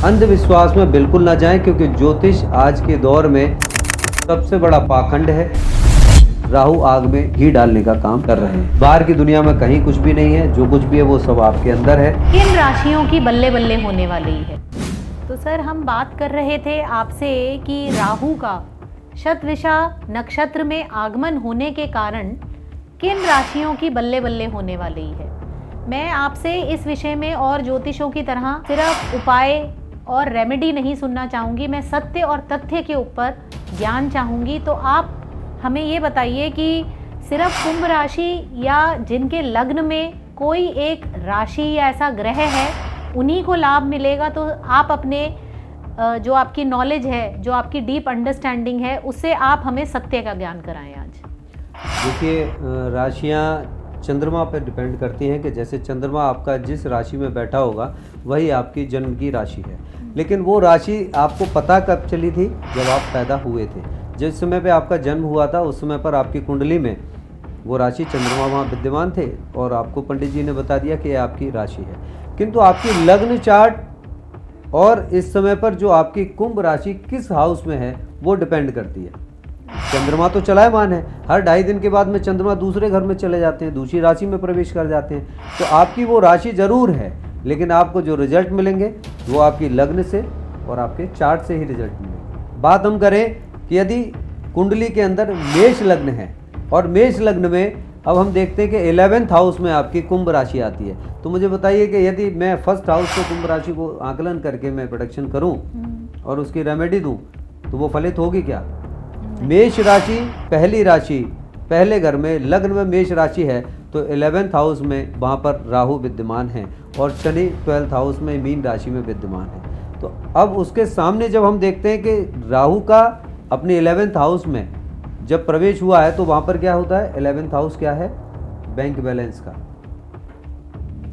अंधविश्वास में बिल्कुल ना जाएं, क्योंकि ज्योतिष आज के दौर में सबसे बड़ा पाखंड है। राहु आग में घी डालने का काम कर रहे हैं। बाहर की दुनिया में कहीं कुछ भी नहीं है, जो कुछ भी है वो सब आपके अंदर है। किन राशियों की बल्ले बल्ले होने वाली है? तो सर, हम बात कर रहे थे आपसे कि राहु का शतविषा नक्षत्र में आगमन होने के कारण किन राशियों की बल्ले बल्ले होने वाली है। मैं आपसे इस विषय में और ज्योतिषों की तरह सिर्फ उपाय और रेमेडी नहीं सुनना चाहूँगी, मैं सत्य और तथ्य के ऊपर ज्ञान चाहूँगी। तो आप हमें ये बताइए कि सिर्फ कुंभ राशि या जिनके लग्न में कोई एक राशि या ऐसा ग्रह है उन्हीं को लाभ मिलेगा? तो आप अपने जो आपकी नॉलेज है, जो आपकी डीप अंडरस्टैंडिंग है, उससे आप हमें सत्य का ज्ञान कराएं आज। देखिए, राशियाँ चंद्रमा पर डिपेंड करती हैं कि जैसे चंद्रमा आपका जिस राशि में बैठा होगा वही आपकी जन्म की राशि है। लेकिन वो राशि आपको पता कब चली थी? जब आप पैदा हुए थे। जिस समय पे आपका जन्म हुआ था उस समय पर आपकी कुंडली में वो राशि चंद्रमा वहाँ विद्यमान थे और आपको पंडित जी ने बता दिया कि यह आपकी राशि है। किंतु आपकी लग्न चार्ट और इस समय पर जो आपकी कुंभ राशि किस हाउस में है वो डिपेंड करती है। चंद्रमा तो चलायमान है, हर 2.5 दिन के बाद में चंद्रमा दूसरे घर में चले जाते हैं, दूसरी राशि में प्रवेश कर जाते हैं। तो आपकी वो राशि जरूर है, लेकिन आपको जो रिजल्ट मिलेंगे वो आपकी लग्न से और आपके चार्ट से ही रिजल्ट मिलेंगे। बात हम करें कि यदि कुंडली के अंदर मेष लग्न है और मेष लग्न में अब हम देखते हैं कि 11th हाउस में आपकी कुंभ राशि आती है, तो मुझे बताइए कि यदि मैं फर्स्ट हाउस से कुंभ राशि को आकलन करके मैं प्रोडिक्शन करूं और उसकी रेमेडी दूं तो वो फलित होगी क्या? मेष राशि पहली राशि, पहले घर में लग्न में मेष राशि है तो 11th हाउस में वहाँ पर राहु विद्यमान है और शनि 12th हाउस में मीन राशि में विद्यमान है। तो अब उसके सामने जब हम देखते हैं कि राहु का अपने 11th हाउस में जब प्रवेश हुआ है तो वहाँ पर क्या होता है? 11th हाउस क्या है? बैंक बैलेंस का,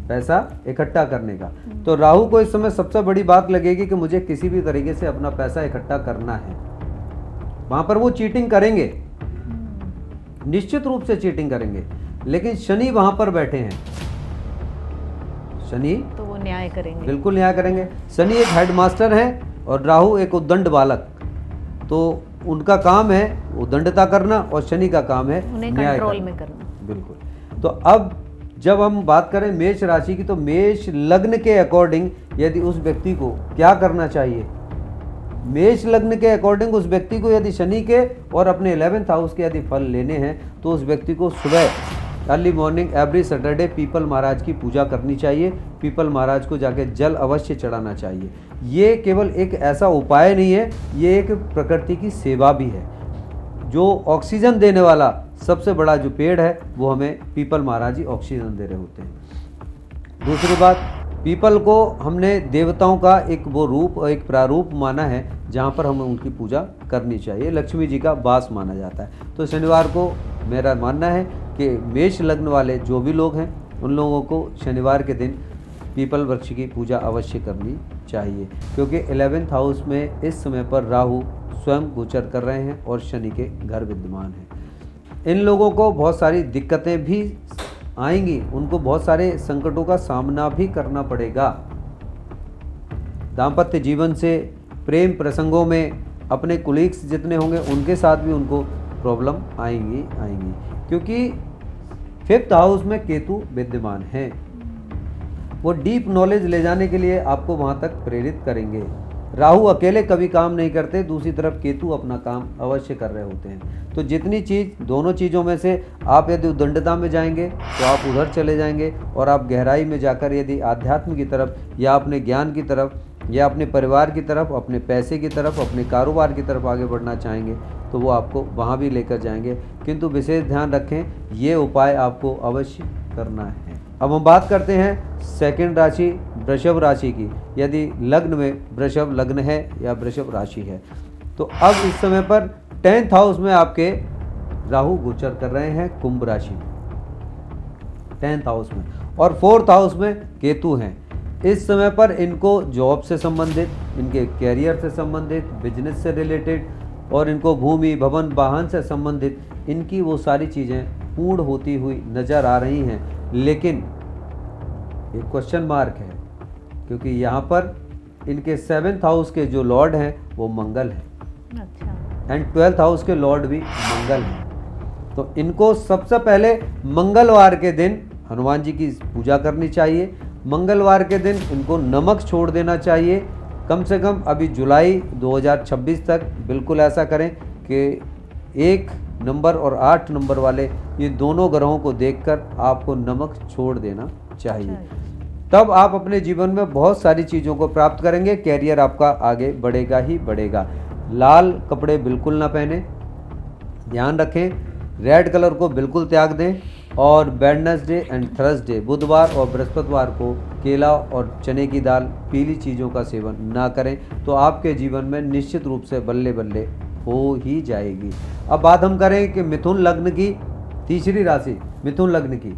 पैसा इकट्ठा करने का। तो राहु को इस समय सबसे बड़ी बात लगेगी कि मुझे किसी भी तरीके से अपना पैसा इकट्ठा करना है। वहां पर वो चीटिंग करेंगे, निश्चित रूप से चीटिंग करेंगे, लेकिन शनि वहां पर बैठे हैं। शनि तो वो न्याय करेंगे, बिल्कुल न्याय करेंगे। शनि एक हेडमास्टर है और राहु एक उद्दंड बालक, तो उनका काम है उद्दंडता करना और शनि का काम है उन्हें न्याय कंट्रोल में करना। बिल्कुल। तो अब जब हम बात करें मेष राशि की, तो मेष लग्न के अकॉर्डिंग यदि उस व्यक्ति को क्या करना चाहिए, मेष लग्न के अकॉर्डिंग उस व्यक्ति को यदि शनि के और अपने 11th हाउस के यदि फल लेने हैं तो उस व्यक्ति को सुबह अर्ली मॉर्निंग एवरी सैटरडे पीपल महाराज की पूजा करनी चाहिए। पीपल महाराज को जाके जल अवश्य चढ़ाना चाहिए। ये केवल एक ऐसा उपाय नहीं है, ये एक प्रकृति की सेवा भी है। जो ऑक्सीजन देने वाला सबसे बड़ा जो पेड़ है वो हमें पीपल महाराज ही ऑक्सीजन दे रहे होते हैं। दूसरी बात, पीपल को हमने देवताओं का एक वो रूप और एक प्रारूप माना है जहाँ पर हमें उनकी पूजा करनी चाहिए। लक्ष्मी जी का वास माना जाता है। तो शनिवार को मेरा मानना है कि मेष लग्न वाले जो भी लोग हैं उन लोगों को शनिवार के दिन पीपल वृक्ष की पूजा अवश्य करनी चाहिए, क्योंकि 11th हाउस में इस समय पर राहु स्वयं गोचर कर रहे हैं और शनि के घर विद्यमान हैं। इन लोगों को बहुत सारी दिक्कतें भी आएंगी, उनको बहुत सारे संकटों का सामना भी करना पड़ेगा। दाम्पत्य जीवन से, प्रेम प्रसंगों में, अपने कुलीग्स जितने होंगे उनके साथ भी उनको प्रॉब्लम आएंगी, क्योंकि 5th हाउस में केतु विद्यमान है। वो डीप नॉलेज ले जाने के लिए आपको वहाँ तक प्रेरित करेंगे। राहु अकेले कभी काम नहीं करते, दूसरी तरफ केतु अपना काम अवश्य कर रहे होते हैं। तो जितनी चीज़, दोनों चीज़ों में से आप यदि उद्दंडता में जाएंगे तो आप उधर चले जाएंगे, और आप गहराई में जाकर यदि आध्यात्म की तरफ या अपने ज्ञान की तरफ या अपने परिवार की तरफ, अपने पैसे की तरफ, अपने कारोबार की तरफ आगे बढ़ना चाहेंगे तो वो आपको वहाँ भी लेकर जाएंगे। किंतु विशेष ध्यान रखें, ये उपाय आपको अवश्य करना है। अब हम बात करते हैं सेकंड राशि वृषभ राशि की। यदि लग्न में वृषभ लग्न है या वृषभ राशि है तो अब इस समय पर 10th हाउस में आपके राहु गोचर कर रहे हैं कुंभ राशि में, 10th हाउस में, और 4th हाउस में केतु हैं। इस समय पर इनको जॉब से संबंधित, इनके कैरियर से संबंधित, बिजनेस से रिलेटेड और इनको भूमि भवन वाहन से संबंधित इनकी वो सारी चीज़ें पूर्ण होती हुई नज़र आ रही हैं। लेकिन एक क्वेश्चन मार्क है, क्योंकि यहाँ पर इनके 7th हाउस के जो लॉर्ड हैं वो मंगल है अच्छा। एंड 12th हाउस के लॉर्ड भी मंगल हैं। तो इनको सबसे पहले मंगलवार के दिन हनुमान जी की पूजा करनी चाहिए। मंगलवार के दिन इनको नमक छोड़ देना चाहिए, कम से कम अभी जुलाई 2026 तक बिल्कुल ऐसा करें कि 1 नंबर और 8 नंबर वाले ये दोनों ग्रहों को देखकर आपको नमक छोड़ देना चाहिए। तब आप अपने जीवन में बहुत सारी चीज़ों को प्राप्त करेंगे। कैरियर आपका आगे बढ़ेगा ही बढ़ेगा। लाल कपड़े बिल्कुल ना पहने, ध्यान रखें। रेड कलर को बिल्कुल त्याग दें। और वेडनेसडे एंड थर्सडे, बुधवार और बृहस्पतिवार को केला और चने की दाल, पीली चीज़ों का सेवन ना करें, तो आपके जीवन में निश्चित रूप से बल्ले बल्ले हो ही जाएगी। अब बात हम करें कि मिथुन लग्न की तीसरी राशि, मिथुन लग्न की।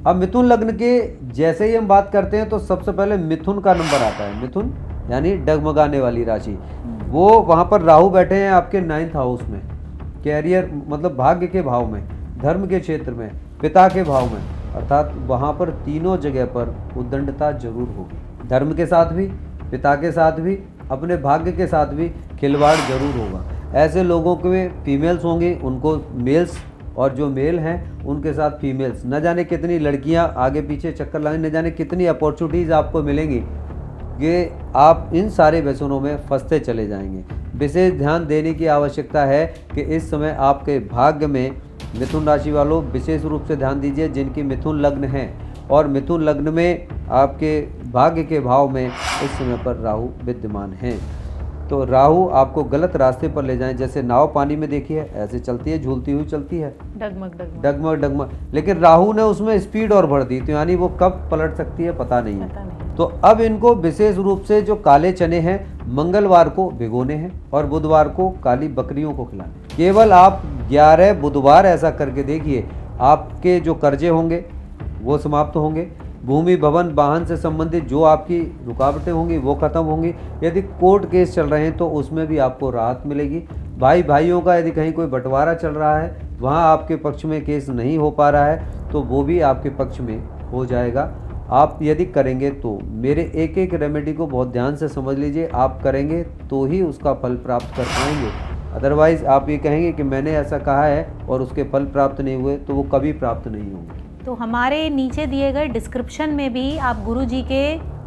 अब मिथुन लग्न के जैसे ही हम बात करते हैं तो सबसे पहले मिथुन का नंबर आता है। मिथुन यानी डगमगाने वाली राशि। वो वहाँ पर राहु बैठे हैं आपके 9th हाउस में, कैरियर मतलब भाग्य के भाव में, धर्म के क्षेत्र में, पिता के भाव में, अर्थात वहाँ पर तीनों जगह पर उद्दंडता जरूर होगी। धर्म के साथ भी, पिता के साथ भी, अपने भाग्य के साथ भी खिलवाड़ जरूर होगा। ऐसे लोगों के फीमेल्स होंगी, उनको मेल्स, और जो मेल हैं उनके साथ फीमेल्स, न जाने कितनी लड़कियां आगे पीछे चक्कर लगाएंगी, न जाने कितनी अपॉर्चुनिटीज़ आपको मिलेंगी कि आप इन सारे व्यसनों में फंसते चले जाएंगे। विशेष ध्यान देने की आवश्यकता है कि इस समय आपके भाग्य में, मिथुन राशि वालों विशेष रूप से ध्यान दीजिए जिनकी मिथुन लग्न है और मिथुन लग्न में आपके भाग्य के भाव में इस समय पर राहु विद्यमान हैं। तो राहु आपको गलत रास्ते पर ले जाएं। जैसे नाव पानी में देखिए ऐसे चलती है, झूलती हुई चलती है, डगमग डगमग डगमग डगमग, लेकिन राहु ने उसमें स्पीड और बढ़ दी, तो यानी वो कब पलट सकती है पता नहीं है। तो अब इनको विशेष रूप से जो काले चने हैं मंगलवार को भिगोने हैं और बुधवार को काली बकरियों को खिलाने। केवल आप 11 बुधवार ऐसा करके देखिए, आपके जो कर्जे होंगे वो समाप्त होंगे। भूमि भवन वाहन से संबंधित जो आपकी रुकावटें होंगी वो खत्म होंगी। यदि कोर्ट केस चल रहे हैं तो उसमें भी आपको राहत मिलेगी। भाई भाइयों का यदि कहीं कोई बंटवारा चल रहा है, वहाँ आपके पक्ष में केस नहीं हो पा रहा है, तो वो भी आपके पक्ष में हो जाएगा। आप यदि करेंगे तो मेरे एक एक रेमेडी को बहुत ध्यान से समझ लीजिए। आप करेंगे तो ही उसका फल प्राप्त कर पाएंगे। अदरवाइज़ आप ये कहेंगे कि मैंने ऐसा कहा है और उसके फल प्राप्त नहीं हुए, तो वो कभी प्राप्त नहीं होंगे। तो हमारे नीचे दिए गए डिस्क्रिप्शन में भी आप गुरुजी के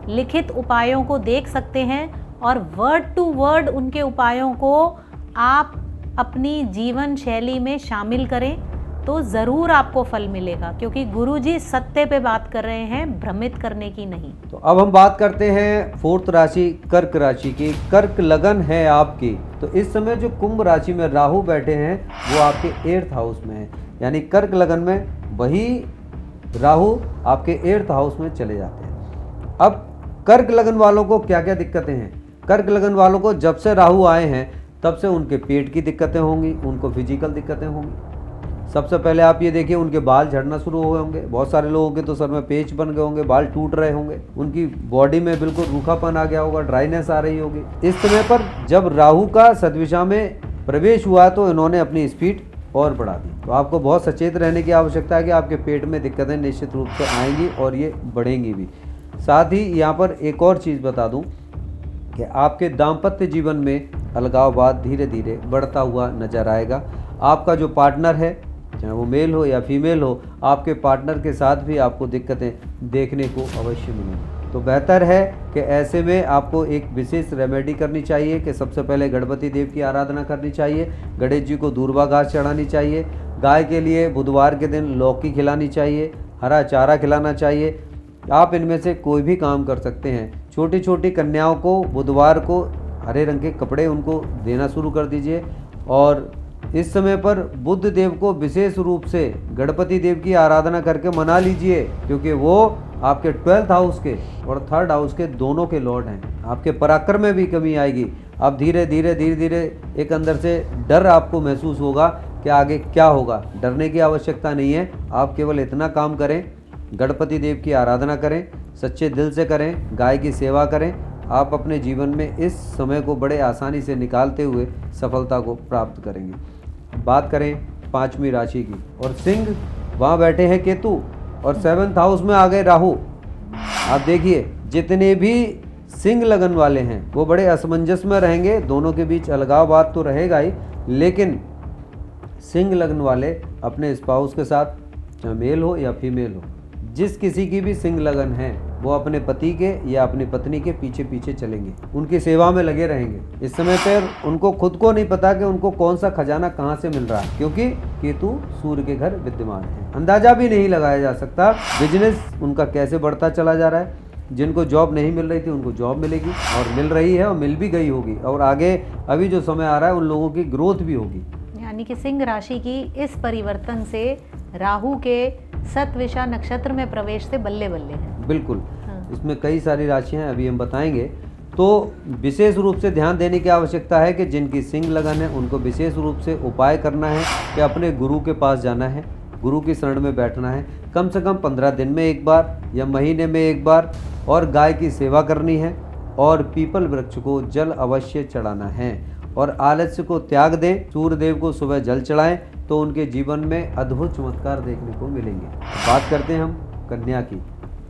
लिखित उपायों को देख सकते हैं और वर्ड टू वर्ड उनके उपायों को आप अपनी जीवन शैली में शामिल करें तो ज़रूर आपको फल मिलेगा, क्योंकि गुरुजी सत्य पे बात कर रहे हैं, भ्रमित करने की नहीं। तो अब हम बात करते हैं 4th राशि कर्क राशि की। कर्क लगन है आपकी, तो इस समय जो कुंभ राशि में राहु बैठे हैं वो आपके 8th हाउस में है, यानी कर्क लगन में वही राहु आपके 8th हाउस में चले जाते हैं। अब कर्क लगन वालों को क्या क्या दिक्कतें हैं? कर्क लगन वालों को जब से राहु आए हैं तब से उनके पेट की दिक्कतें होंगी, उनको फिजिकल दिक्कतें होंगी। सबसे पहले आप ये देखिए उनके बाल झड़ना शुरू हुए होंगे। बहुत सारे लोगों के तो सर में पेच बन गए होंगे, बाल टूट रहे होंगे, उनकी बॉडी में बिल्कुल रूखापन आ गया होगा, ड्राइनेस आ रही होगी। इस समय पर जब राहु का सद्दिशा में प्रवेश हुआ तो इन्होंने अपनी स्पीड और बढ़ा दी। तो आपको बहुत सचेत रहने की आवश्यकता है कि आपके पेट में दिक्कतें निश्चित रूप से आएंगी और ये बढ़ेंगी भी। साथ ही यहाँ पर एक और चीज़ बता दूँ कि आपके दाम्पत्य जीवन में अलगाववाद धीरे धीरे बढ़ता हुआ नजर आएगा। आपका जो पार्टनर है, चाहे वो मेल हो या फीमेल हो, आपके पार्टनर के साथ भी आपको दिक्कतें देखने को अवश्य मिलेंगी। तो बेहतर है कि ऐसे में आपको एक विशेष रेमेडी करनी चाहिए कि सबसे पहले गणपति देव की आराधना करनी चाहिए, गणेश जी को दूर्वा घास चढ़ानी चाहिए, गाय के लिए बुधवार के दिन लौकी खिलानी चाहिए, हरा चारा खिलाना चाहिए। आप इनमें से कोई भी काम कर सकते हैं। छोटी छोटी कन्याओं को बुधवार को हरे रंग के कपड़े उनको देना शुरू कर दीजिए। और इस समय पर बुध देव को विशेष रूप से गणपति देव की आराधना करके मना लीजिए, क्योंकि वो आपके 12th हाउस के और 3rd हाउस के दोनों के लॉर्ड हैं। आपके पराक्रम में भी कमी आएगी। अब धीरे धीरे एक अंदर से डर आपको महसूस होगा कि आगे क्या होगा। डरने की आवश्यकता नहीं है। आप केवल इतना काम करें, गणपति देव की आराधना करें, सच्चे दिल से करें, गाय की सेवा करें। आप अपने जीवन में इस समय को बड़े आसानी से निकालते हुए सफलता को प्राप्त करेंगे। बात करें 5वीं राशि की, और सिंह वहाँ बैठे हैं केतु और 7th हाउस में आ गए राहु। आप देखिए जितने भी सिंह लगन वाले हैं वो बड़े असमंजस में रहेंगे, दोनों के बीच अलगाववाद तो रहेगा ही, लेकिन सिंह लगन वाले अपने स्पाउस के साथ, चाहे मेल हो या फीमेल हो, जिस किसी की भी सिंह लगन है वो अपने पति के या अपनी पत्नी के पीछे पीछे चलेंगे, उनकी सेवा में लगे रहेंगे। इस समय पर उनको खुद को नहीं पता कि उनको कौन सा खजाना कहाँ से मिल रहा है, क्योंकि केतु सूर्य के घर विद्यमान है। अंदाजा भी नहीं लगाया जा सकता बिजनेस उनका कैसे बढ़ता चला जा रहा है। जिनको जॉब नहीं मिल रही थी उनको जॉब मिलेगी, और मिल रही है और मिल भी गई होगी, और आगे अभी जो समय आ रहा है उन लोगों की ग्रोथ भी होगी। यानी कि सिंह राशि की इस परिवर्तन से राहु के शतविषा नक्षत्र में प्रवेश से बल्ले बल्ले है। बिल्कुल। हाँ। इसमें कई सारी राशियां हैं, अभी हम बताएंगे। तो विशेष रूप से ध्यान देने की आवश्यकता है कि जिनकी सिंह लगन है उनको विशेष रूप से उपाय करना है कि अपने गुरु के पास जाना है, गुरु की शरण में बैठना है, कम से कम 15 दिन में एक बार या महीने में एक बार, और गाय की सेवा करनी है, और पीपल वृक्ष को जल अवश्य चढ़ाना है, और आलस्य को त्याग दें। सूर्यदेव को सुबह जल चढ़ाएं तो उनके जीवन में अद्भुत चमत्कार देखने को मिलेंगे। बात करते हैं हम कन्या की,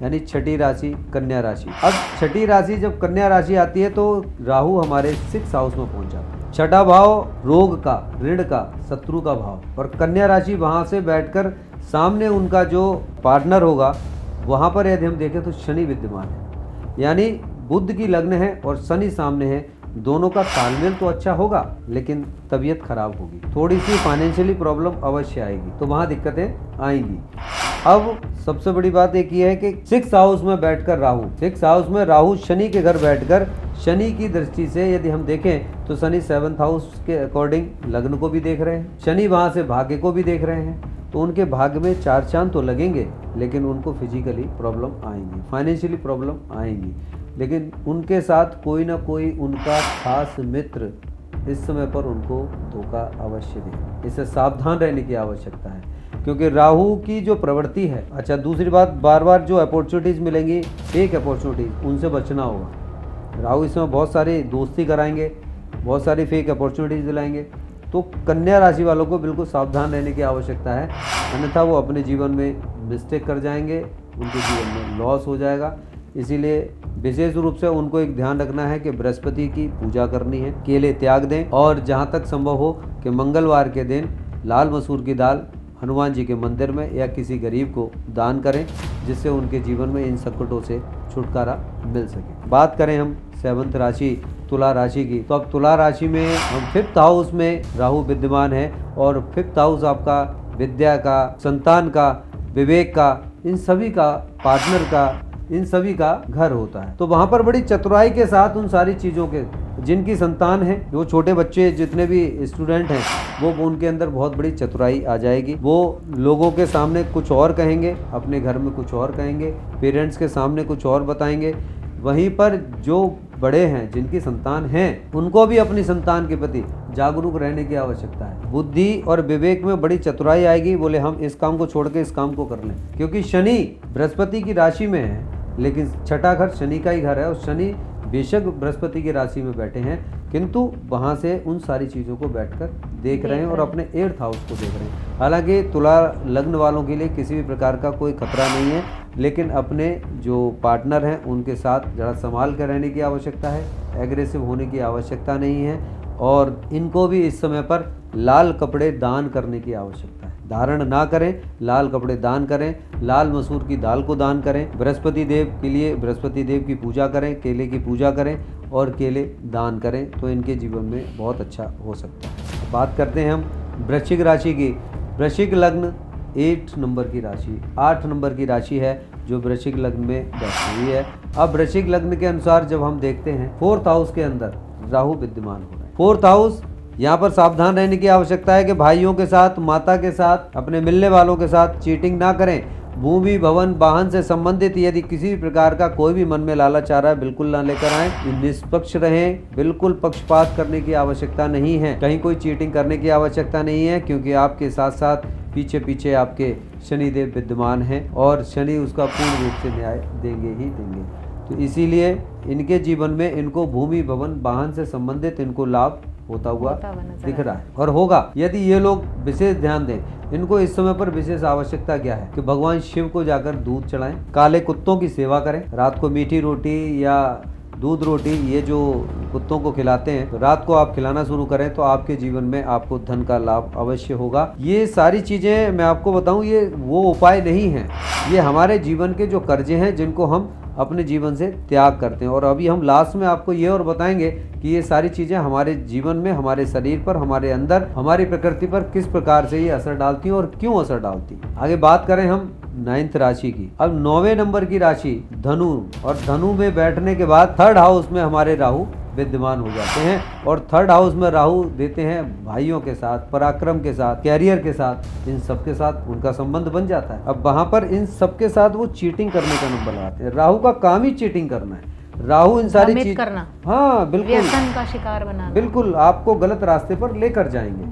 यानी छठी राशि कन्या राशि। अब छठी राशि जब कन्या राशि आती है तो राहु हमारे 6th हाउस में पहुंच जाता है। छठा भाव रोग का, ऋण का, शत्रु का भाव, और कन्या राशि वहां से बैठकर सामने उनका जो पार्टनर होगा वहां पर यदि हम देखें तो शनि विद्यमान है, यानी बुध की लग्न है और शनि सामने है। दोनों का तालमेल तो अच्छा होगा लेकिन तबीयत खराब होगी, थोड़ी सी फाइनेंशियली प्रॉब्लम अवश्य आएगी, तो वहाँ दिक्कतें आएंगी। अब सबसे बड़ी बात एक ये है कि 6th हाउस में बैठकर राहु, 6th हाउस में राहु शनि के घर बैठकर, शनि की दृष्टि से यदि हम देखें तो शनि 7th हाउस के अकॉर्डिंग लग्न को भी देख रहे हैं, शनि वहाँ से भाग्य को भी देख रहे हैं, तो उनके भाग्य में 4 चांद तो लगेंगे, लेकिन उनको फिजिकली प्रॉब्लम आएंगी, फाइनेंशियली प्रॉब्लम आएंगी, लेकिन उनके साथ कोई ना कोई उनका खास मित्र इस समय पर उनको धोखा अवश्य दे। इससे सावधान रहने की आवश्यकता है, क्योंकि राहु की जो प्रवृत्ति है। अच्छा, दूसरी बात, बार बार जो अपॉर्चुनिटीज़ मिलेंगी, फेक अपॉर्चुनिटीज़, उनसे बचना होगा। राहु इसमें बहुत सारी दोस्ती कराएंगे, बहुत सारी फेक अपॉर्चुनिटीज़ दिलाएंगे, तो कन्या राशि वालों को बिल्कुल सावधान रहने की आवश्यकता है, अन्यथा वो अपने जीवन में मिस्टेक कर जाएंगे, उनके जीवन में लॉस हो जाएगा। इसीलिए विशेष रूप से उनको एक ध्यान रखना है कि बृहस्पति की पूजा करनी है, केले त्याग दें, और जहाँ तक संभव हो कि मंगलवार के दिन लाल मसूर की दाल हनुमान जी के मंदिर में या किसी गरीब को दान करें, जिससे उनके जीवन में इन संकटों से छुटकारा मिल सके। बात करें हम 7th राशि तुला राशि की, तो अब तुला राशि में हम 5th हाउस में राहु विद्यमान है, और 5th हाउस आपका विद्या का, संतान का, विवेक का, इन सभी का, पार्टनर का, इन सभी का घर होता है। तो वहाँ पर बड़ी चतुराई के साथ उन सारी चीज़ों के, जिनकी संतान है, जो छोटे बच्चे जितने भी स्टूडेंट हैं, वो उनके अंदर बहुत बड़ी चतुराई आ जाएगी। वो लोगों के सामने कुछ और कहेंगे, अपने घर में कुछ और कहेंगे, पेरेंट्स के सामने कुछ और बताएंगे। वहीं पर जो बड़े हैं, जिनकी संतान हैं, उनको भी अपनी संतान के प्रति जागरूक रहने की आवश्यकता है। बुद्धि और विवेक में बड़ी चतुराई आएगी, बोले हम इस काम को छोड़ के इस काम को कर लें, क्योंकि शनि बृहस्पति की राशि में है, लेकिन छठा घर शनि का ही घर है, और शनि बेशक बृहस्पति की राशि में बैठे हैं, किंतु वहाँ से उन सारी चीज़ों को बैठकर देख रहे हैं और अपने 8th हाउस को देख रहे हैं। हालांकि तुला लग्न वालों के लिए किसी भी प्रकार का कोई खतरा नहीं है, लेकिन अपने जो पार्टनर हैं उनके साथ ज़रा संभाल कर रहने की आवश्यकता है, एग्रेसिव होने की आवश्यकता नहीं है, और इनको भी इस समय पर लाल कपड़े दान करने की आवश्यकता है। धारण ना करें, लाल कपड़े दान करें, लाल मसूर की दाल को दान करें, बृहस्पति देव के लिए बृहस्पति देव की पूजा करें, केले की पूजा करें और केले दान करें, तो इनके जीवन में बहुत अच्छा हो सकता है। बात करते हैं हम वृश्चिक राशि की। वृश्चिक लग्न 8 नंबर की राशि, 8 नंबर की राशि है जो वृश्चिक लग्न में बैठी हुई है। अब वृश्चिक लग्न के अनुसार जब हम देखते हैं 4th हाउस के अंदर राहु विद्यमान हो रहे हैं। 4th हाउस, यहाँ पर सावधान रहने की आवश्यकता है कि भाइयों के साथ, माता के साथ, अपने मिलने वालों के साथ चीटिंग ना करें। भूमि, भवन, वाहन से संबंधित यदि किसी भी प्रकार का कोई भी मन में लालच आ रहा है, बिल्कुल ना लेकर आएं। निष्पक्ष रहें, बिल्कुल पक्षपात करने की आवश्यकता नहीं है, कहीं कोई चीटिंग करने की आवश्यकता नहीं है, क्योंकि आपके साथ साथ पीछे पीछे आपके शनिदेव विद्यमान हैं और शनि उसका पूर्ण रूप से न्याय देंगे ही देंगे। तो इसीलिए इनके जीवन में इनको भूमि, भवन, वाहन से संबंधित इनको लाभ होता हुआ दिख रहा है और होगा, यदि ये लोग विशेष ध्यान दें। इनको इस समय पर विशेष आवश्यकता क्या है कि भगवान शिव को जाकर दूध चढ़ाएं, काले कुत्तों की सेवा करें, रात को मीठी रोटी या दूध रोटी ये जो कुत्तों को खिलाते हैं, तो रात को आप खिलाना शुरू करें तो आपके जीवन में आपको धन का लाभ अवश्य होगा। ये सारी चीज़ें मैं आपको बताऊं, ये वो उपाय नहीं हैं, ये हमारे जीवन के जो कर्जे हैं जिनको हम अपने जीवन से त्याग करते हैं। और अभी हम लास्ट में आपको ये और बताएंगे कि ये सारी चीज़ें हमारे जीवन में, हमारे शरीर पर, हमारे अंदर, हमारी प्रकृति पर किस प्रकार से ये असर डालती हैं और क्यों असर डालती हैं। आगे बात करें हम 9th राशि की। अब 9वें नंबर की राशि धनु, और धनु में बैठने के बाद 3rd हाउस में हमारे राहु विद्यमान हो जाते हैं। और 3rd हाउस में राहु देते हैं भाइयों के साथ, पराक्रम के साथ, कैरियर के साथ, इन सब के साथ उनका संबंध बन जाता है। अब वहां पर इन सब के साथ वो चीटिंग करने का नंबर लगाते हैं। राहु का काम ही चीटिंग करना है। राहु इन सारी चीज करना, हाँ बिल्कुल, व्यसन का शिकार बनाना, बिल्कुल आपको गलत रास्ते पर लेकर जाएंगे।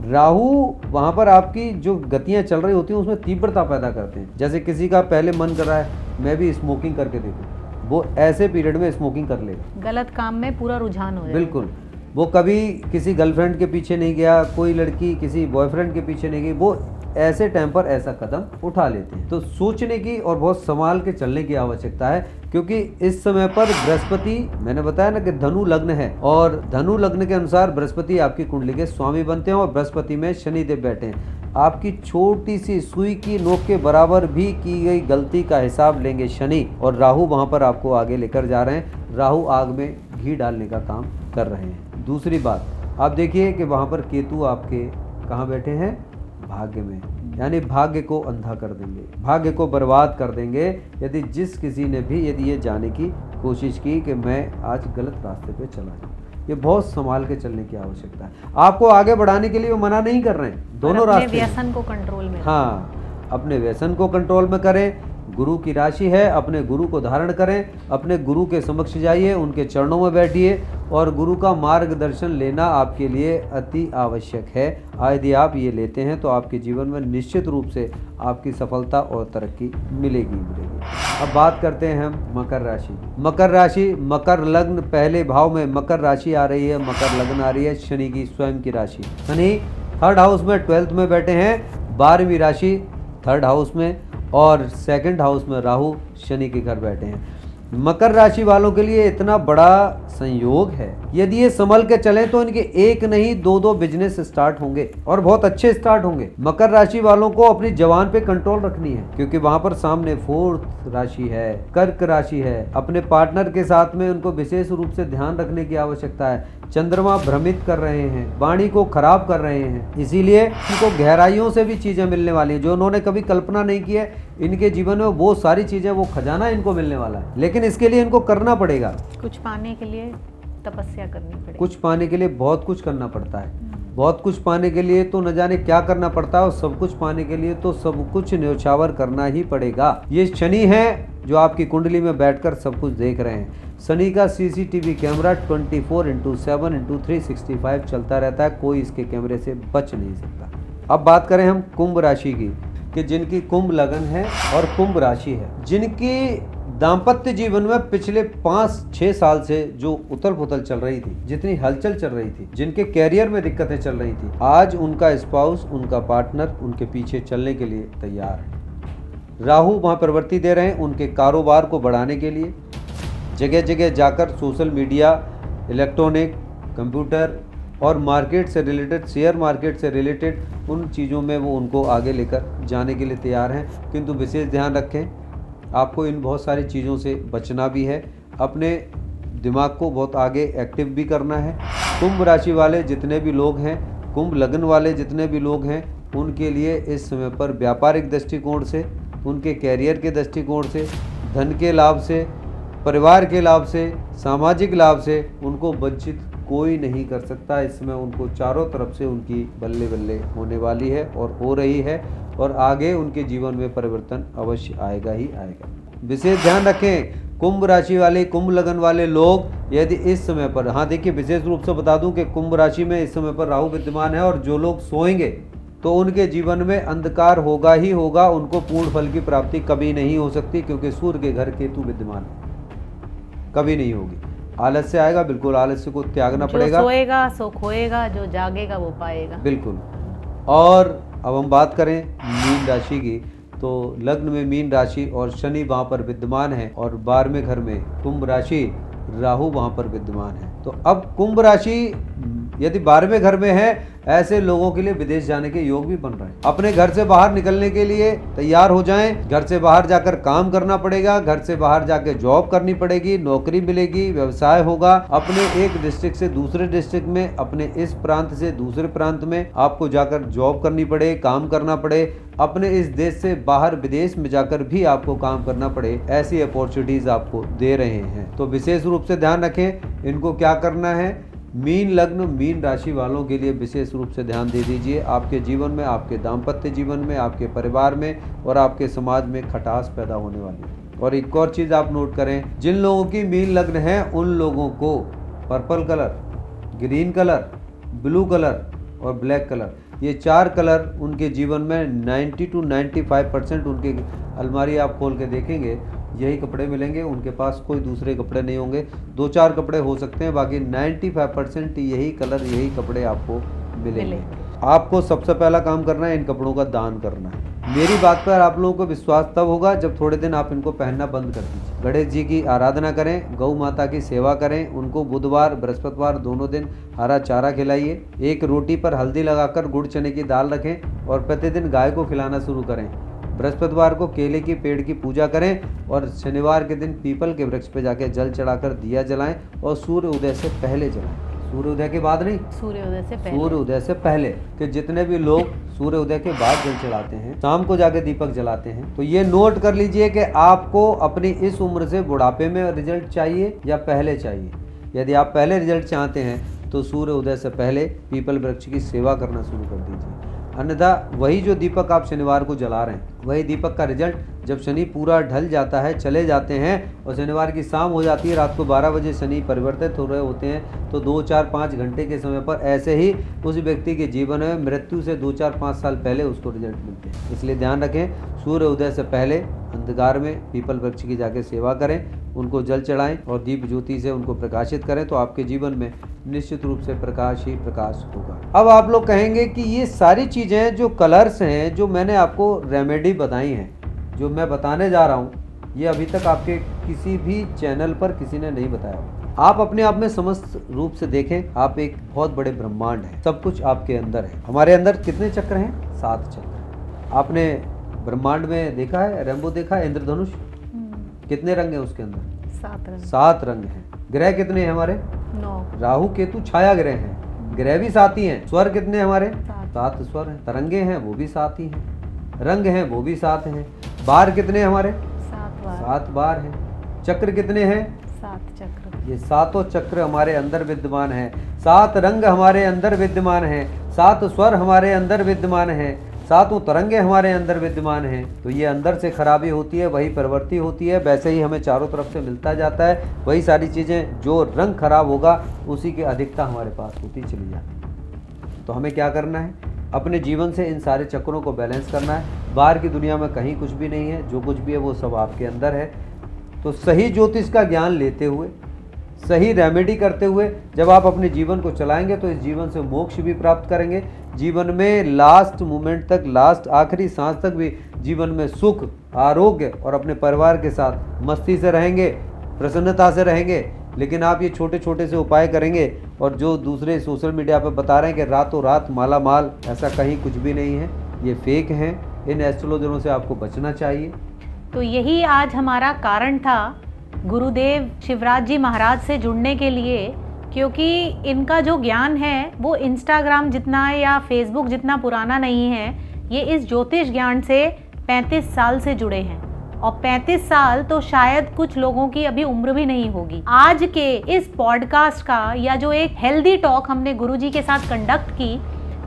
राहु वहां पर आपकी जो गतियां चल रही होती हैं उसमें तीव्रता पैदा करते हैं। जैसे किसी का पहले मन कर रहा है मैं भी स्मोकिंग करके देखूं, वो ऐसे पीरियड में स्मोकिंग कर लेगा, गलत काम में पूरा रुझान हो जाएगा। बिल्कुल। वो कभी किसी गर्लफ्रेंड के पीछे नहीं गया, कोई लड़की किसी बॉयफ्रेंड के पीछे नहीं गई, वो ऐसे टाइम पर ऐसा कदम उठा लेते हैं। तो सोचने की और बहुत संभाल के चलने की आवश्यकता है, क्योंकि इस समय पर बृहस्पति, मैंने बताया ना कि धनु लग्न है, और धनु लग्न के अनुसार बृहस्पति आपकी कुंडली के स्वामी बनते हैं और बृहस्पति में शनिदेव बैठे हैं। आपकी छोटी सी सुई की नोक के बराबर भी की गई गलती का हिसाब लेंगे शनि, और राहु वहां पर आपको आगे लेकर जा रहे हैं। राहु आग में घी डालने का काम कर रहे हैं। दूसरी बात आप देखिए कि वहां पर केतु आपके कहाँ बैठे हैं, भाग्य में, यानी भाग्य को अंधा कर देंगे, भाग्य को बर्बाद कर देंगे। यदि जिस किसी ने भी यदि ये जाने की कोशिश की कि मैं आज गलत रास्ते पे चला जाऊँ, ये बहुत संभाल के चलने की आवश्यकता है। आपको आगे बढ़ाने के लिए वो मना नहीं कर रहे हैं, दोनों रास्ते व्यसन को कंट्रोल में, हाँ अपने व्यसन को कंट्रोल में करें। गुरु की राशि है, अपने गुरु को धारण करें, अपने गुरु के समक्ष जाइए, उनके चरणों में बैठिए, और गुरु का मार्गदर्शन लेना आपके लिए अति आवश्यक है। यदि आप ये लेते हैं तो आपके जीवन में निश्चित रूप से आपकी सफलता और तरक्की मिलेगी। अब बात करते हैं हम मकर राशि। मकर राशि, मकर लग्न पहले भाव में मकर राशि आ रही है, मकर लग्न आ रही है, शनि की स्वयं की राशि। शनि 3rd हाउस में 12th में बैठे हैं, 12वीं राशि 3rd हाउस में, और 2nd हाउस में राहु शनि के घर बैठे हैं। मकर राशि वालों के लिए इतना बड़ा संयोग है, यदि ये संभल के चलें तो इनके एक नहीं 2-2 बिजनेस स्टार्ट होंगे और बहुत अच्छे स्टार्ट होंगे। मकर राशि वालों को अपनी जवान पे कंट्रोल रखनी है, क्योंकि वहां पर सामने 4th राशि है, कर्क राशि है। अपने पार्टनर के साथ में उनको विशेष रूप से ध्यान रखने की आवश्यकता है। चंद्रमा भ्रमित कर रहे हैं, वाणी को खराब कर रहे हैं, इसीलिए इनको गहराइयों से भी चीजें मिलने वाली हैं जो उन्होंने कभी कल्पना नहीं की है। इनके जीवन में वो सारी चीजें, वो खजाना इनको मिलने वाला है, लेकिन इसके लिए इनको करना पड़ेगा। कुछ पाने के लिए तपस्या करनी पड़ेगी, कुछ पाने के लिए बहुत कुछ करना पड़ता है, बहुत कुछ पाने के लिए तो न जाने क्या करना पड़ता है, और सब कुछ पाने के लिए तो सब कुछ न्यौछावर करना ही पड़ेगा। ये शनि है जो आपकी कुंडली में बैठकर सब कुछ देख रहे हैं। शनि का CCTV कैमरा 24/7/365 चलता रहता है, कोई इसके कैमरे से बच नहीं सकता। अब बात करें हम कुंभ राशि की, कि जिनकी कुंभ लगन है और कुंभ राशि है, जिनकी दाम्पत्य जीवन में पिछले 5-6 साल से जो उथल पुथल चल रही थी, जितनी हलचल चल रही थी, जिनके कैरियर में दिक्कतें चल रही थी, आज उनका स्पाउस, उनका पार्टनर उनके पीछे चलने के लिए तैयार है। राहु वहाँ प्रवृत्ति दे रहे हैं उनके कारोबार को बढ़ाने के लिए। जगह जगह जाकर सोशल मीडिया, इलेक्ट्रॉनिक, कंप्यूटर और मार्केट से रिलेटेड, शेयर मार्केट से रिलेटेड उन चीज़ों में वो उनको आगे लेकर जाने के लिए तैयार हैं। किंतु विशेष ध्यान रखें, आपको इन बहुत सारी चीज़ों से बचना भी है, अपने दिमाग को बहुत आगे एक्टिव भी करना है। कुंभ राशि वाले जितने भी लोग हैं, कुंभ लग्न वाले जितने भी लोग हैं, उनके लिए इस समय पर व्यापारिक दृष्टिकोण से, उनके कैरियर के दृष्टिकोण से, धन के लाभ से, परिवार के लाभ से, सामाजिक लाभ से उनको वंचित कोई नहीं कर सकता। इसमें उनको चारों तरफ से उनकी बल्ले बल्ले होने वाली है और हो रही है, और आगे उनके जीवन में परिवर्तन अवश्य आएगा ही आएगा। विशेष ध्यान रखें, कुंभ राशि वाले, कुंभ लगन वाले लोग यदि इस समय पर, हाँ देखिए विशेष रूप से बता दूं कि कुंभ राशि में इस समय पर राहु विद्यमान है, और जो लोग सोएंगे तो उनके जीवन में अंधकार होगा ही होगा, उनको पूर्ण फल की प्राप्ति कभी नहीं हो सकती, क्योंकि सूर्य के घर केतु विद्यमान है, कभी नहीं होगी। आलस्य आएगा, बिल्कुल आलस्य को त्यागना पड़ेगा। जो सोएगा सो खोएगा, जो जागेगा वो पाएगा, बिल्कुल। और अब हम बात करें मीन राशि की, तो लग्न में मीन राशि और शनि वहाँ पर विद्यमान है, और 12वें घर में कुंभ राशि, राहु वहां पर विद्यमान है। तो अब कुंभ राशि यदि 12वें घर में है, ऐसे लोगों के लिए विदेश जाने के योग भी बन रहे हैं। अपने घर से बाहर निकलने के लिए तैयार हो जाएं। घर से बाहर जाकर काम करना पड़ेगा, घर से बाहर जाकर जॉब करनी पड़ेगी, नौकरी मिलेगी, व्यवसाय होगा। अपने एक डिस्ट्रिक्ट से दूसरे डिस्ट्रिक्ट में, अपने इस प्रांत से दूसरे प्रांत में आपको जाकर जॉब करनी पड़े, काम करना पड़े। अपने इस देश से बाहर विदेश में जाकर भी आपको काम करना पड़े, ऐसी अपॉर्चुनिटीज आपको दे रहे हैं। तो विशेष रूप से ध्यान रखें, इनको क्या करना है। मीन लग्न, मीन राशि वालों के लिए विशेष रूप से ध्यान दे दीजिए। आपके जीवन में, आपके दाम्पत्य जीवन में, आपके परिवार में और आपके समाज में खटास पैदा होने वाली है। और एक और चीज़ आप नोट करें, जिन लोगों की मीन लग्न है उन लोगों को purple colour, green colour, blue colour और ब्लैक कलर, ये 4 कलर उनके जीवन में 90 to 95% उनके अलमारी आप खोल के देखेंगे यही कपड़े मिलेंगे। उनके पास कोई दूसरे कपड़े नहीं होंगे। 2-4 कपड़े हो सकते हैं, बाकी 95% यही कलर, यही कपड़े आपको मिलेंगे। आपको सबसे पहला काम करना है, इन कपड़ों का दान करना है। मेरी बात पर आप लोगों को विश्वास तब होगा जब थोड़े दिन आप इनको पहनना बंद कर दीजिए। गणेश जी की आराधना करें, गौ माता की सेवा करें, उनको बुधवार बृहस्पतिवार दोनों दिन हरा चारा खिलाइए। एक रोटी पर हल्दी लगाकर गुड़ चने की दाल रखें और प्रतिदिन गाय को खिलाना शुरू करें। बृहस्पतिवार को केले के पेड़ की पूजा करें और शनिवार के दिन पीपल के वृक्ष पर जाकर जल चढ़ाकर दिया जलाएं और सूर्य उदय से पहले जलाएं। सूर्य उदय के बाद नहीं, सूर्य उदय से पहले। सूर्य उदय से पहले। कि जितने भी लोग सूर्य उदय के बाद जल चढ़ाते हैं, शाम को जाके दीपक जलाते हैं, तो ये नोट कर लीजिए कि आपको अपनी इस उम्र से बुढ़ापे में रिजल्ट चाहिए या पहले चाहिए। यदि आप पहले रिजल्ट चाहते हैं तो सूर्य उदय से पहले पीपल वृक्ष की सेवा करना शुरू कर दीजिए। अन्यथा वही जो दीपक आप शनिवार को जला रहे हैं, वही दीपक का रिजल्ट जब शनि पूरा ढल जाता है, चले जाते हैं और शनिवार की शाम हो जाती है, रात को 12 बजे शनि परिवर्तित हो रहे होते हैं, तो 2-4-5 घंटे के समय पर ऐसे ही उस व्यक्ति के जीवन में मृत्यु से 2-4-5 साल पहले उसको रिजल्ट मिलते हैं। इसलिए ध्यान रखें, सूर्य उदय से पहले अंधकार में पीपल वृक्ष की जाके सेवा करें, उनको जल चढ़ाएं और दीप ज्योति से उनको प्रकाशित करें, तो आपके जीवन में निश्चित रूप से प्रकाश ही प्रकाश होगा। अब आप लोग कहेंगे कि ये सारी चीज़ें जो कलर्स हैं, जो मैंने आपको रेमेडी बताई हैं, जो मैं बताने जा रहा हूँ, ये अभी तक आपके किसी भी चैनल पर किसी ने नहीं बताया। आप अपने आप में समस्त रूप से देखें, आप एक बहुत बड़े ब्रह्मांड हैं, सब कुछ आपके अंदर है। हमारे अंदर कितने चक्र हैं? 7 चक्र। आपने ब्रह्मांड में देखा है, रेनबो देखा है, इंद्रधनुष? कितने रंग हैं उसके अंदर? 7 रंग। 7 रंग हैं। ग्रह कितने हैं हमारे? 9। राहु केतु छाया ग्रह हैं, ग्रह भी 7 ही हैं। स्वर कितने हमारे? 7 स्वर हैं। तरंगे हैं वो भी 7 ही हैं, रंग हैं वो भी 7 हैं। बार कितने हमारे? 7 बार हैं। चक्र कितने हैं? 7 चक्र। ये 7 चक्र हमारे अंदर विद्यमान हैं। 7 रंग हमारे अंदर विद्यमान हैं। 7 स्वर हमारे अंदर विद्यमान हैं। 7 तरंगे हमारे अंदर विद्यमान हैं। तो ये अंदर से खराबी होती है, वही प्रवृत्ति होती है, वैसे ही हमें चारों तरफ से मिलता जाता है। वही सारी चीज़ें, जो रंग खराब होगा उसी की अधिकता हमारे पास होती चली जाती है। तो हमें क्या करना है? अपने जीवन से इन सारे चक्रों को बैलेंस करना है। बाहर की दुनिया में कहीं कुछ भी नहीं है, जो कुछ भी है वो सब आपके अंदर है। तो सही ज्योतिष का ज्ञान लेते हुए, सही रेमेडी करते हुए जब आप अपने जीवन को चलाएंगे तो इस जीवन से मोक्ष भी प्राप्त करेंगे। जीवन में लास्ट मोमेंट तक, लास्ट आखिरी सांस तक भी जीवन में सुख, आरोग्य और अपने परिवार के साथ मस्ती से रहेंगे, प्रसन्नता से रहेंगे। लेकिन आप ये छोटे छोटे से उपाय करेंगे और जो दूसरे सोशल मीडिया पर बता रहे हैं कि रातों रात माला माल, ऐसा कहीं कुछ भी नहीं है, ये फेक हैं। इन एस्ट्रोलॉजरों से आपको बचना चाहिए। तो यही आज हमारा कारण था गुरुदेव शिवराज जी महाराज से जुड़ने के लिए, क्योंकि इनका जो ज्ञान है वो इंस्टाग्राम जितना या फेसबुक जितना पुराना नहीं है। ये इस ज्योतिष ज्ञान से 35 साल से जुड़े हैं और 35 साल तो शायद कुछ लोगों की अभी उम्र भी नहीं होगी। आज के इस पॉडकास्ट का या जो एक हेल्दी टॉक हमने गुरुजी के साथ कंडक्ट की,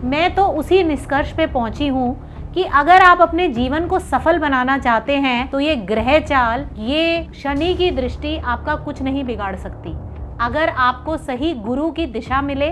मैं तो उसी निष्कर्ष पे पहुंची हूँ कि अगर आप अपने जीवन को सफल बनाना चाहते हैं तो ये ग्रह चाल, ये शनि की दृष्टि आपका कुछ नहीं बिगाड़ सकती। अगर आपको सही गुरु की दिशा मिले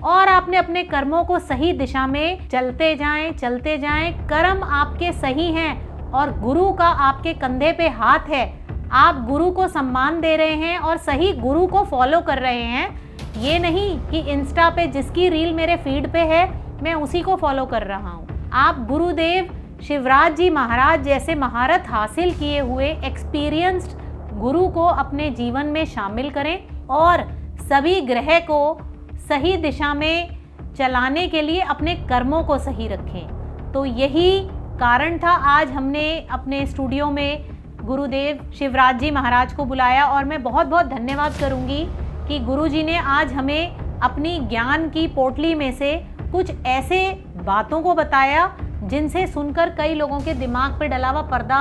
और आपने अपने कर्मों को सही दिशा में चलते जाएं, कर्म आपके सही हैं और गुरु का आपके कंधे पे हाथ है, आप गुरु को सम्मान दे रहे हैं और सही गुरु को फॉलो कर रहे हैं। ये नहीं कि इंस्टा पे जिसकी रील मेरे फीड पे है मैं उसी को फॉलो कर रहा हूँ। आप गुरुदेव शिवराज जी महाराज जैसे महारत हासिल किए हुए एक्सपीरियंस्ड गुरु को अपने जीवन में शामिल करें और सभी ग्रह को सही दिशा में चलाने के लिए अपने कर्मों को सही रखें। तो यही कारण था आज हमने अपने स्टूडियो में गुरुदेव शिवराज जी महाराज को बुलाया, और मैं बहुत बहुत धन्यवाद करूंगी कि गुरुजी ने आज हमें अपनी ज्ञान की पोटली में से कुछ ऐसे बातों को बताया जिनसे सुनकर कई लोगों के दिमाग पे डला हुआ पर्दा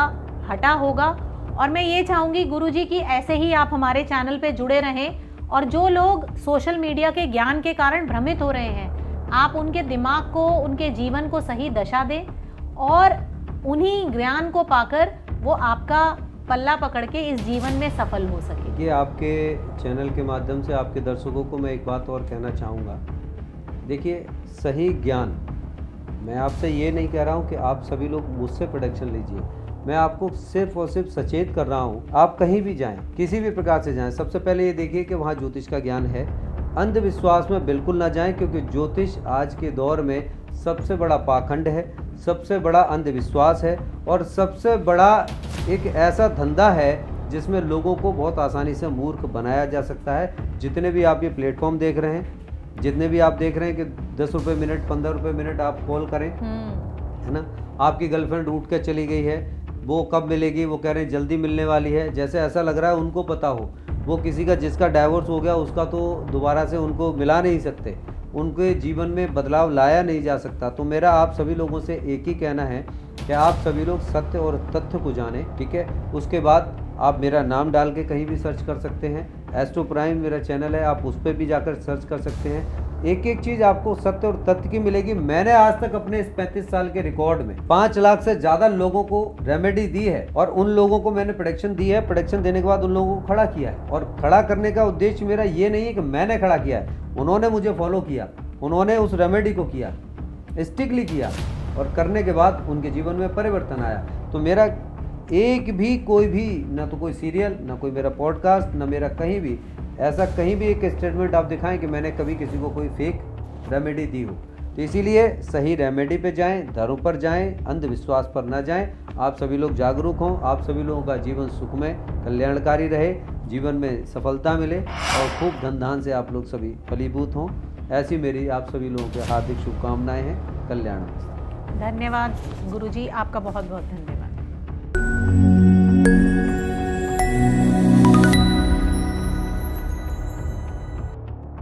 हटा होगा। और मैं ये चाहूँगी गुरुजी कि ऐसे ही आप हमारे चैनल पे जुड़े रहें, और जो लोग सोशल मीडिया के ज्ञान के कारण भ्रमित हो रहे हैं, आप उनके दिमाग को, उनके जीवन को सही दशा दें, और उन्हीं ज्ञान को पाकर वो आपका पल्ला पकड़ के इस जीवन में सफल हो सके। ये आपके चैनल के माध्यम से आपके दर्शकों को मैं एक बात और कहना चाहूँगा। देखिए, सही ज्ञान, मैं आपसे ये नहीं कह रहा हूँ कि आप सभी लोग मुझसे प्रोडक्शन लीजिए, मैं आपको सिर्फ और सिर्फ सचेत कर रहा हूँ। आप कहीं भी जाएं, किसी भी प्रकार से जाएं, सबसे पहले ये देखिए कि वहाँ ज्योतिष का ज्ञान है। अंधविश्वास में बिल्कुल ना जाएं, क्योंकि ज्योतिष आज के दौर में सबसे बड़ा पाखंड है, सबसे बड़ा अंधविश्वास है, और सबसे बड़ा एक ऐसा धंधा है जिसमें लोगों को बहुत आसानी से मूर्ख बनाया जा सकता है। जितने भी आप ये प्लेटफॉर्म देख रहे हैं, जितने भी आप देख रहे हैं कि 10 रुपये मिनट, 15 रुपये मिनट आप कॉल करें, है ना, आपकी गर्लफ्रेंड उठ के चली गई है, वो कब मिलेगी, वो कह रहे हैं जल्दी मिलने वाली है, जैसे ऐसा लग रहा है उनको पता हो। वो किसी का जिसका डाइवोर्स हो गया उसका तो दोबारा से उनको मिला नहीं सकते, उनके जीवन में बदलाव लाया नहीं जा सकता। तो मेरा आप सभी लोगों से एक ही कहना है कि आप सभी लोग सत्य और तथ्य को जानें, ठीक है। उसके बाद आप मेरा नाम डाल के कहीं भी सर्च कर सकते हैं, एस्ट्रो प्राइम मेरा चैनल है, आप उस पर भी जाकर सर्च कर सकते हैं। एक एक चीज़ आपको सत्य और तथ्य की मिलेगी। मैंने आज तक अपने इस 35 साल के रिकॉर्ड में 5 लाख से ज़्यादा लोगों को रेमेडी दी है, और उन लोगों को मैंने प्रोडक्शन दी है। प्रोडक्शन देने के बाद उन लोगों को खड़ा किया है, और खड़ा करने का उद्देश्य मेरा ये नहीं है कि मैंने खड़ा किया है, उन्होंने मुझे फॉलो किया, उन्होंने उस रेमेडी को किया, स्ट्रिक्टली किया, और करने के बाद उनके जीवन में परिवर्तन आया। तो मेरा एक भी कोई भी, ना तो कोई सीरियल, ना कोई मेरा पॉडकास्ट, ना मेरा कहीं भी ऐसा कहीं भी एक स्टेटमेंट आप दिखाएं कि मैंने कभी किसी को कोई फेक रेमेडी दी हो। तो इसीलिए सही रेमेडी पे जाएं, धर्म पर जाएं, अंधविश्वास पर ना जाएं। आप सभी लोग जागरूक हों, आप सभी लोगों का जीवन सुखमय कल्याणकारी रहे, जीवन में सफलता मिले, और खूब धन धान से आप लोग सभी फलीभूत हों। ऐसी मेरी आप सभी लोगों के हार्दिक शुभकामनाएं हैं। कल्याण। धन्यवाद गुरुजी, आपका बहुत बहुत धन्यवाद।